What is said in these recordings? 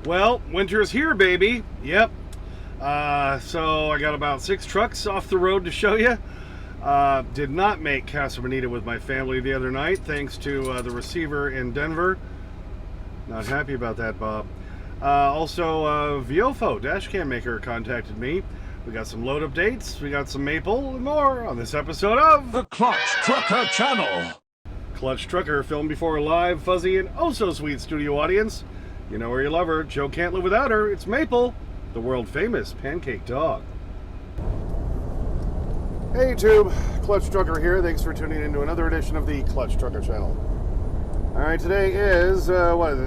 Well, winter's here, baby. Yep. So I got about 6 trucks off the road to show you. Did not make Casa Bonita with my family the other night, thanks to the receiver in Denver. Not happy about that, Bob. Also, Viofo Dash Cam maker contacted me. We got some load updates, we got some maple and more on this episode of the Clutch Trucker Channel. Clutch Trucker, filmed before a live, fuzzy, and oh-so-sweet studio audience. You know her, you love her. Joe can't live without her. It's Maple, the world-famous pancake dog. Hey YouTube, Clutch Trucker here. Thanks for tuning in to another edition of the Clutch Trucker Channel. All right, today is,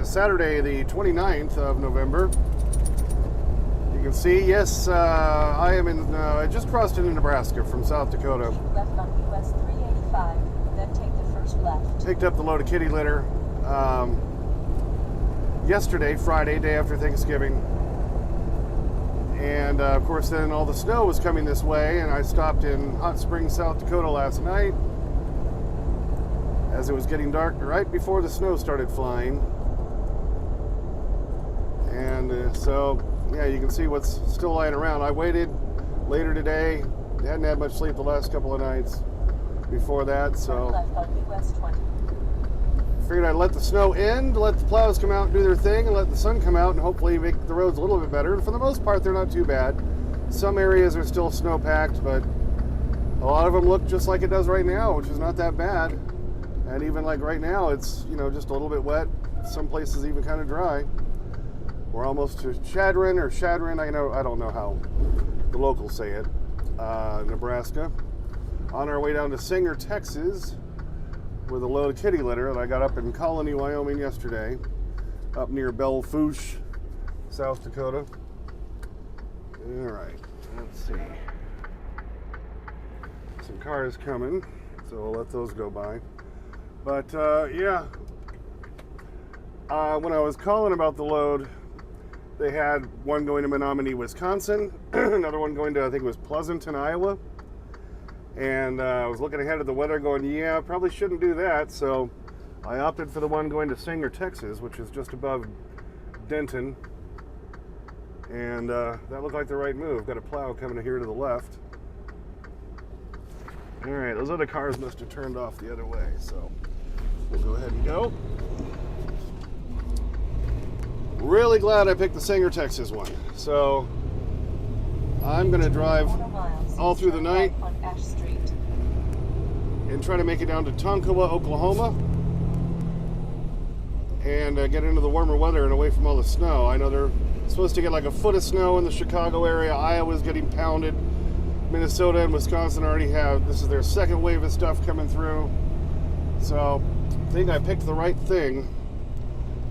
Saturday the 29th of November. You can see, yes, I am in, I just crossed into Nebraska from South Dakota. Left on US 385, then take the first left. Picked up the load of kitty litter yesterday, Friday, day after Thanksgiving. And of course then all the snow was coming this way, and I stopped in Hot Springs, South Dakota last night as it was getting dark right before the snow started flying. And so yeah, you can see what's still lying around. I waited later today. Hadn't had much sleep the last couple of nights before that, so Left on US 20. figured I'd let the snow end, let the plows come out and do their thing, and let the sun come out and hopefully make the roads a little bit better. And for the most part, they're not too bad. Some areas are still snow-packed, but a lot of them look just like it does right now, which is not that bad. And even like right now, it's, you know, just a little bit wet. Some places even kind of dry. We're almost to Shadron, I don't know how the locals say it, Nebraska. On our way down to Singer, Texas, with a load of kitty litter that I got up in Colony, Wyoming yesterday, up near Belle Fourche, South Dakota. All right, let's see. Some cars coming, so we'll let those go by. But yeah, when I was calling about the load, they had one going to Menominee, Wisconsin, another one going to, I think it was Pleasanton, Iowa. And I was looking ahead at the weather going, yeah, probably shouldn't do that. So I opted for the one going to Singer, Texas, which is just above Denton. And that looked like the right move. Got a plow coming here to the left. All right, those other cars must have turned off the other way. So we'll go ahead and go. Really glad I picked the Singer, Texas one. So I'm going to drive all through the night and try to make it down to Tonkawa, Oklahoma, and get into the warmer weather and away from all the snow. I know they're supposed to get like a foot of snow in the Chicago area. Iowa's getting pounded. Minnesota and Wisconsin already have. This is their second wave of stuff coming through. So I think I picked the right thing.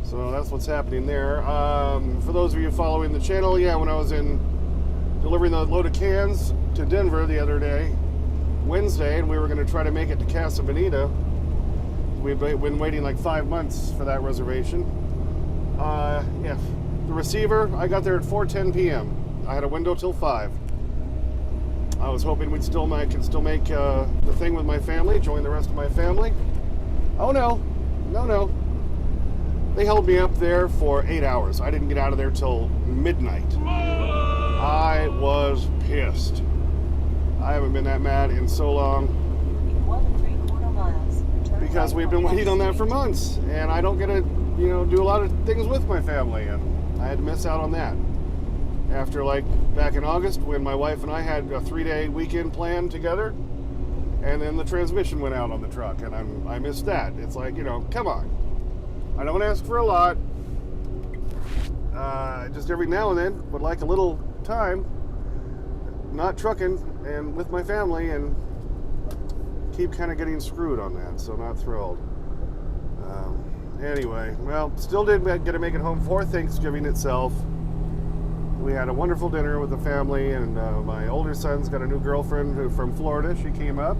So that's what's happening there. For those of you following the channel, yeah, when I was delivering the load of cans to Denver the other day, Wednesday, and we were going to try to make it to Casa Bonita. We've been waiting like 5 months for that reservation. Yeah, the receiver, I got there at 4:10 p.m. I had a window till 5. I was hoping could still make the thing with my family, join the rest of my family. Oh no. They held me up there for 8 hours. I didn't get out of there till midnight. I was pissed. I haven't been that mad in so long. 1.75 miles. Because we've been waiting on that for months, and I don't get to, do a lot of things with my family, and I had to miss out on that. After like back in August, when my wife and I had a 3-day weekend plan together, and then the transmission went out on the truck, and I missed that. It's like, come on. I don't ask for a lot. Just every now and then would like a little time not trucking and with my family, and keep kind of getting screwed on that, so not thrilled. Anyway, well, still did get to make it home for Thanksgiving itself. We had a wonderful dinner with the family, and my older son's got a new girlfriend from Florida. She came up,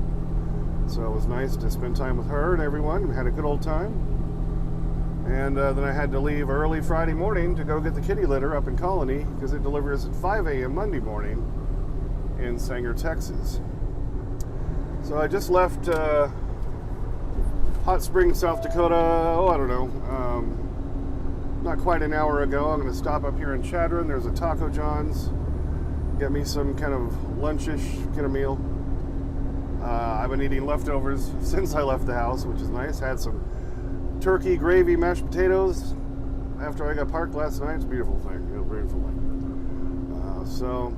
so it was nice to spend time with her and everyone. We had a good old time. And then I had to leave early Friday morning to go get the kitty litter up in Colony, because it delivers at 5 a.m. Monday morning in Sanger, Texas. So I just left Hot Springs, South Dakota, I don't know, not quite an hour ago. I'm going to stop up here in Chadron. There's a Taco John's. Get me some kind of lunchish, get a meal. I've been eating leftovers since I left the house, which is nice. Had some turkey, gravy, mashed potatoes after I got parked last night. It's a beautiful thing. Beautiful thing. So,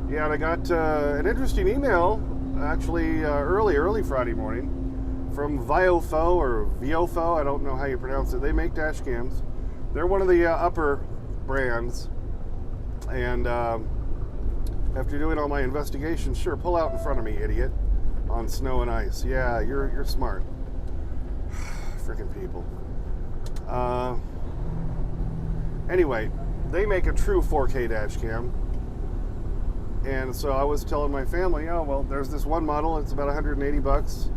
yeah, and I got an interesting email, actually, early Friday morning from Viofo, or Viofo, I don't know how you pronounce it. They make dash cams. They're one of the upper brands. And after doing all my investigations, sure, pull out in front of me, idiot, on snow and ice. Yeah, you're smart. Freaking people. Anyway, they make a true 4K dash cam. And so I was telling my family, oh, well, there's this one model. It's about 180 bucks.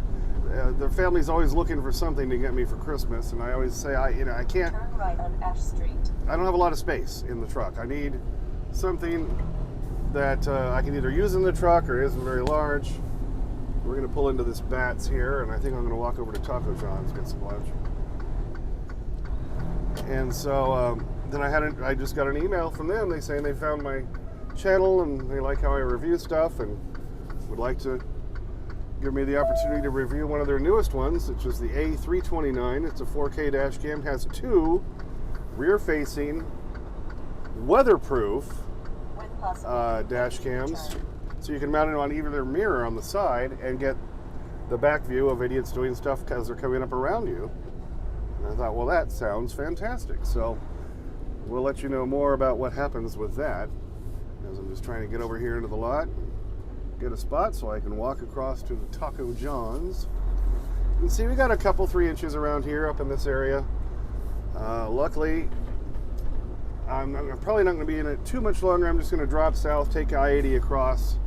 The family's always looking for something to get me for Christmas. And I always say, I can't. Turn right on Ash Street. I don't have a lot of space in the truck. I need something that I can either use in the truck or isn't very large. We're going to pull into this Bats here, and I think I'm going to walk over to Taco John's, get some lunch. And so then I just got an email from them. They saying they found my channel and they like how I review stuff and would like to give me the opportunity to review one of their newest ones, which is the A329. It's a 4K dash cam. It has 2 rear-facing, weatherproof dash cams. So you can mount it on either mirror on the side and get the back view of idiots doing stuff because they're coming up around you. And I thought, well, that sounds fantastic. So we'll let you know more about what happens with that, as I'm just trying to get over here into the lot, get a spot so I can walk across to the Taco John's. You can see we got a couple 3 inches around here up in this area. Luckily, I'm probably not going to be in it too much longer. I'm just going to drop south, take I-80 across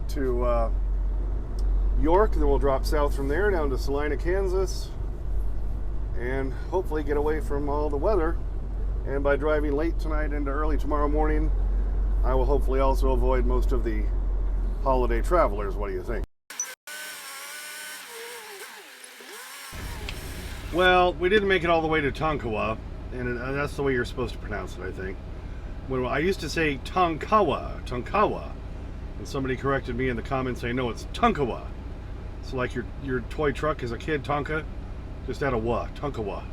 to York, then we'll drop south from there down to Salina, Kansas, and hopefully get away from all the weather. And by driving late tonight into early tomorrow morning, I will hopefully also avoid most of the holiday travelers. What do you think? Well, we didn't make it all the way to Tonkawa, and that's the way you're supposed to pronounce it, I think. When I used to say Tonkawa, and somebody corrected me in the comments saying, no, it's Tonkawa. So like your toy truck as a kid, Tonka, just add a wa, Tonkawa.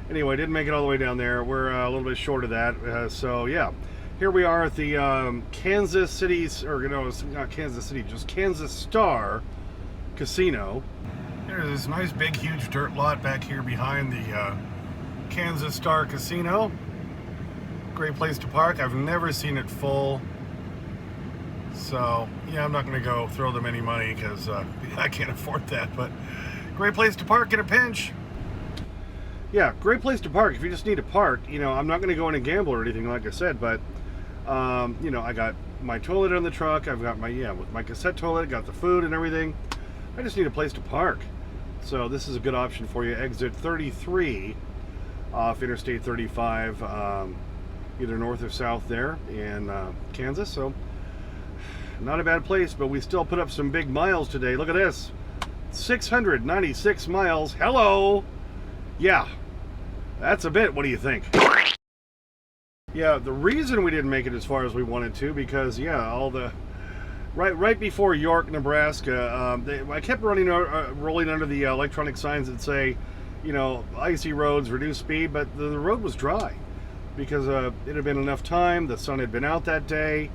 Anyway, didn't make it all the way down there. We're a little bit short of that. So yeah, here we are at the Kansas City's, or no, it's not Kansas City, just Kansas Star Casino. There's this nice big huge dirt lot back here behind the Kansas Star Casino. Great place to park. I've never seen it full. So yeah, I'm not going to go throw them any money because I can't afford that, but great place to park in a pinch. Yeah, great place to park if you just need to park. You know, I'm not going to go in and gamble or anything, like I said, but you know, I got my toilet on the truck. I've got my, with my cassette toilet, got the food and everything. I just need a place to park. So this is a good option for you. Exit 33 off Interstate 35, either north or south there in Kansas. So not a bad place, but we still put up some big miles today. Look at this, 696 miles. Hello. Yeah, that's a bit. What do you think? Yeah, the reason we didn't make it as far as we wanted to, because yeah, all the right before York, Nebraska, I kept rolling under the electronic signs that say, you know, icy roads, reduce speed, but the road was dry because it had been enough time. The sun had been out that day,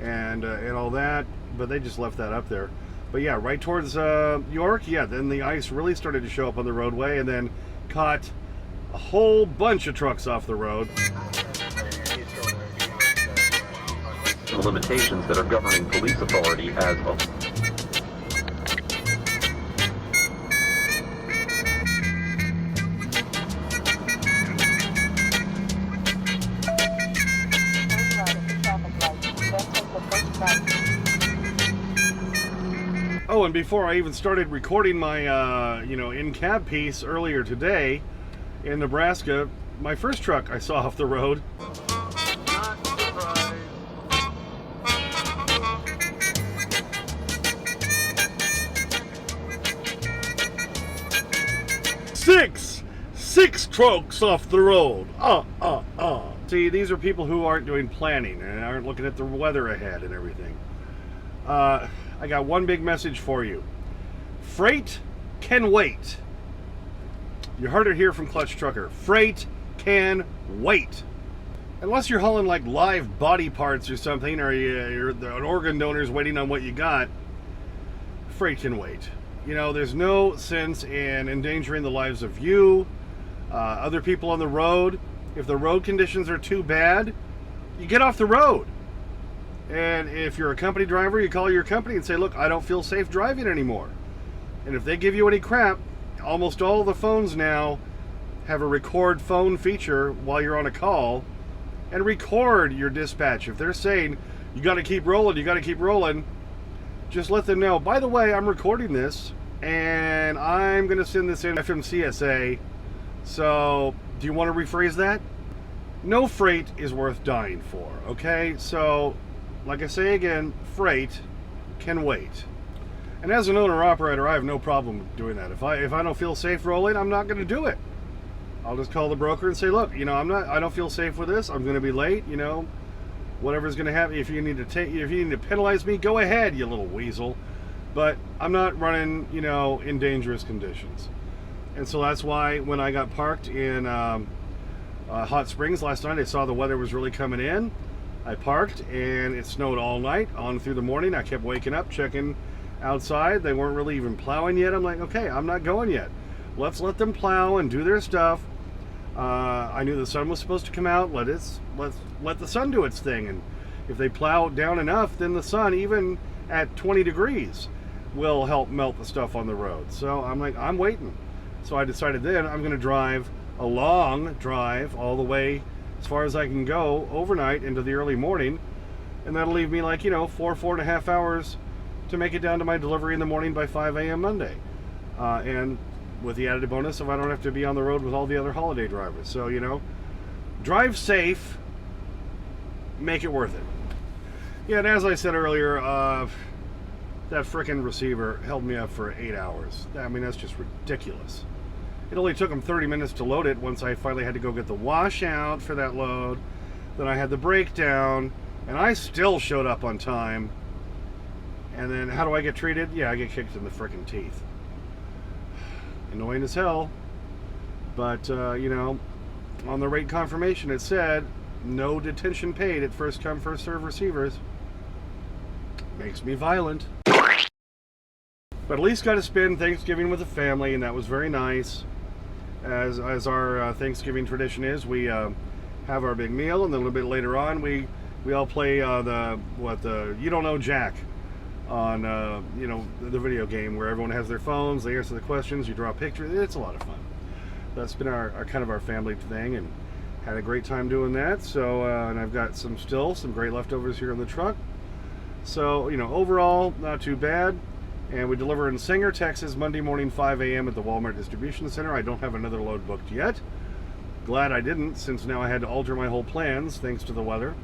and all that, but they just left that up there. But yeah, right towards York, yeah, then the ice really started to show up on the roadway, and then caught a whole bunch of trucks off the road. The limitations that are governing police authority as well. Oh, and before I even started recording my, in-cab piece earlier today in Nebraska, my first truck I saw off the road. Six trucks off the road. See, these are people who aren't doing planning and aren't looking at the weather ahead and everything. I got one big message for you. Freight can wait. You heard it here from Clutch Trucker. Freight can wait. Unless you're hauling like live body parts or something, or you're an organ donor's waiting on what you got, freight can wait. You know, there's no sense in endangering the lives of you, other people on the road. If the road conditions are too bad, you get off the road. And if you're a company driver, you call your company and say, look, I don't feel safe driving anymore. And if they give you any crap, almost all the phones now have a record phone feature while you're on a call, and record your dispatch. If they're saying, you got to keep rolling, just let them know, by the way, I'm recording this, and I'm going to send this in FMCSA, so do you want to rephrase that? No freight is worth dying for, okay? So, like I say again, freight can wait. And as an owner-operator, I have no problem doing that. If I don't feel safe rolling, I'm not going to do it. I'll just call the broker and say, look, you know, I don't feel safe with this. I'm going to be late, you know, whatever's going to happen. If you need to penalize me, go ahead, you little weasel. But I'm not running, you know, in dangerous conditions. And so that's why when I got parked in Hot Springs last night, I saw the weather was really coming in. I parked and it snowed all night on through the morning. I kept waking up, checking outside. They weren't really even plowing yet. I'm like, okay, I'm not going yet. Let's let them plow and do their stuff. I knew the sun was supposed to come out. Let's let the sun do its thing. And if they plow down enough, then the sun, even at 20 degrees, will help melt the stuff on the road. So I'm like, I'm waiting. So I decided then I'm going to drive a long drive all the way as far as I can go overnight into the early morning. And that'll leave me like, you know, 4.5 hours to make it down to my delivery in the morning by 5 a.m. Monday. And with the added bonus of I don't have to be on the road with all the other holiday drivers. So, you know, drive safe, make it worth it. Yeah, and as I said earlier, that frickin' receiver held me up for 8 hours. I mean, that's just ridiculous. It only took them 30 minutes to load it once I finally had to go get the washout for that load. Then I had the breakdown, and I still showed up on time. And then how do I get treated? Yeah, I get kicked in the frickin' teeth. Annoying as hell, but you know, on the rate confirmation it said no detention paid at first come first serve receivers. Makes me violent, but at least got to spend Thanksgiving with the family, and that was very nice. As our Thanksgiving tradition is, we have our big meal, and then a little bit later on we all play the You Don't Know Jack on you know, the video game where everyone has their phones, they answer the questions, you draw pictures. It's a lot of fun. That's been our kind of our family thing, and had a great time doing that. So and I've got some great leftovers here in the truck. So, you know, overall not too bad. And we deliver in Singer, Texas, Monday morning 5 a.m. at the Walmart Distribution Center. I don't have another load booked yet. Glad I didn't, since now I had to alter my whole plans thanks to the weather.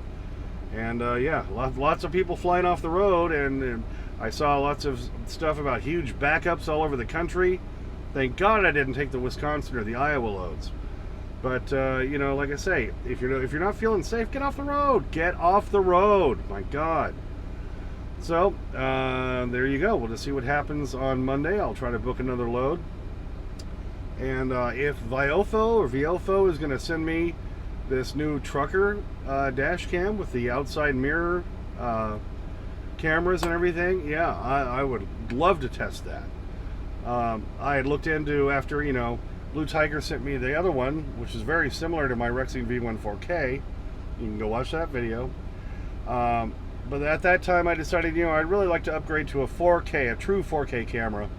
And yeah, lots of people flying off the road, and I saw lots of stuff about huge backups all over the country. Thank God I didn't take the Wisconsin or the Iowa loads. But you know, like I say, if you're not feeling safe, get off the road. Get off the road. My God. So there you go. We'll just see what happens on Monday. I'll try to book another load. And if Viofo is going to send me this new trucker dash cam with the outside mirror cameras and everything, yeah, I would love to test that. I had looked into, after, you know, Blue Tiger sent me the other one, which is very similar to my Rexing V1 4K. You can go watch that video. But at that time I decided, you know, I'd really like to upgrade to a 4K, a true 4K camera.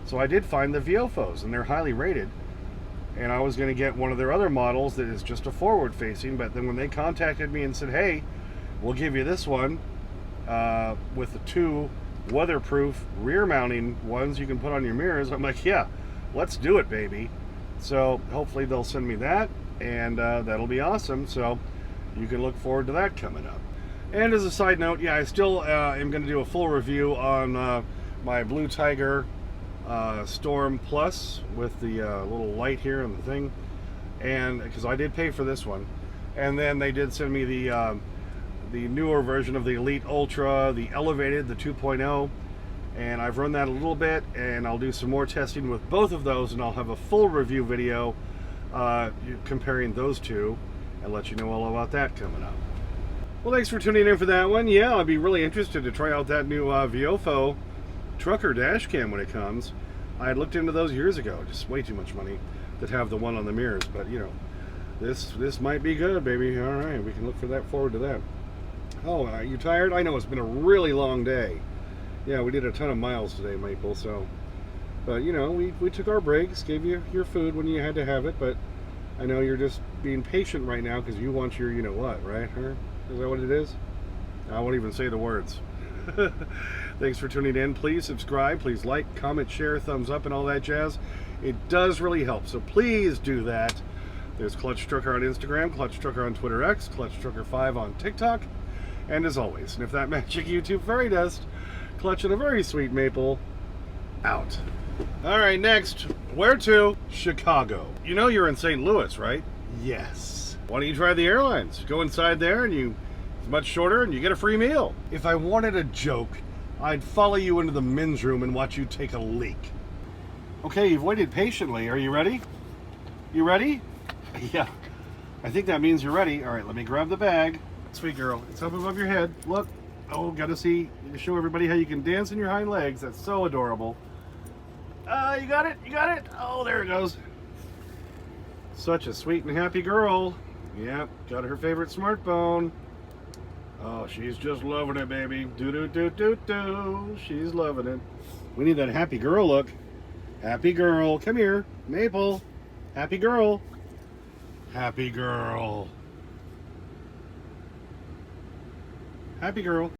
So I did find the Viofos, and they're highly rated. And I was going to get one of their other models that is just a forward facing, but then when they contacted me and said, hey, we'll give you this one with the 2 weatherproof rear mounting ones you can put on your mirrors, I'm like, yeah, let's do it, baby. So hopefully they'll send me that, and that'll be awesome. So you can look forward to that coming up. And as a side note, yeah, I still am going to do a full review on my Blue Tiger Storm Plus with the little light here and the thing. and because I did pay for this one, and then they did send me the newer version of the Elite Ultra, the Elevated, the 2.0, and I've run that a little bit, and I'll do some more testing with both of those, and I'll have a full review video comparing those two and let you know all about that coming up. Well, thanks for tuning in for that one. Yeah, I'd be really interested to try out that new Viofo Trucker Dash Cam when it comes. I had looked into those years ago, just way too much money to have the one on the mirrors, but you know, this might be good, baby. All right, we can look forward to that. Oh, are you tired? I know it's been a really long day. Yeah, we did a ton of miles today, Maple, so. But, you know, we took our breaks, gave you your food when you had to have it, but I know you're just being patient right now because you want your you-know-what, right? Huh? Is that what it is? I won't even say the words. Thanks for tuning in. Please subscribe. Please like, comment, share, thumbs up, and all that jazz. It does really help, so please do that. There's Clutch Trucker on Instagram, Clutch Trucker on Twitter X, Clutch Trucker 5 on TikTok. And as always, and if that magic YouTube fairy dust, Clutch and a very sweet Maple, out. All right, next, where to? Chicago. You know you're in St. Louis, right? Yes. Why don't you try the airlines? Go inside there and it's much shorter and you get a free meal. If I wanted a joke, I'd follow you into the men's room and watch you take a leak. Okay, you've waited patiently. Are you ready? You ready? Yeah. I think that means you're ready. All right, let me grab the bag. Sweet girl, it's up above your head. Look. Oh, gotta see, show everybody how you can dance in your hind legs. That's so adorable. You got it, you got it. Oh, there it goes. Such a sweet and happy girl. Yep, got her favorite smartphone. Oh, she's just loving it, baby. Do-do-do-do-do. She's loving it. We need that happy girl look. Happy girl, come here. Maple, happy girl. Happy girl. Happy girl.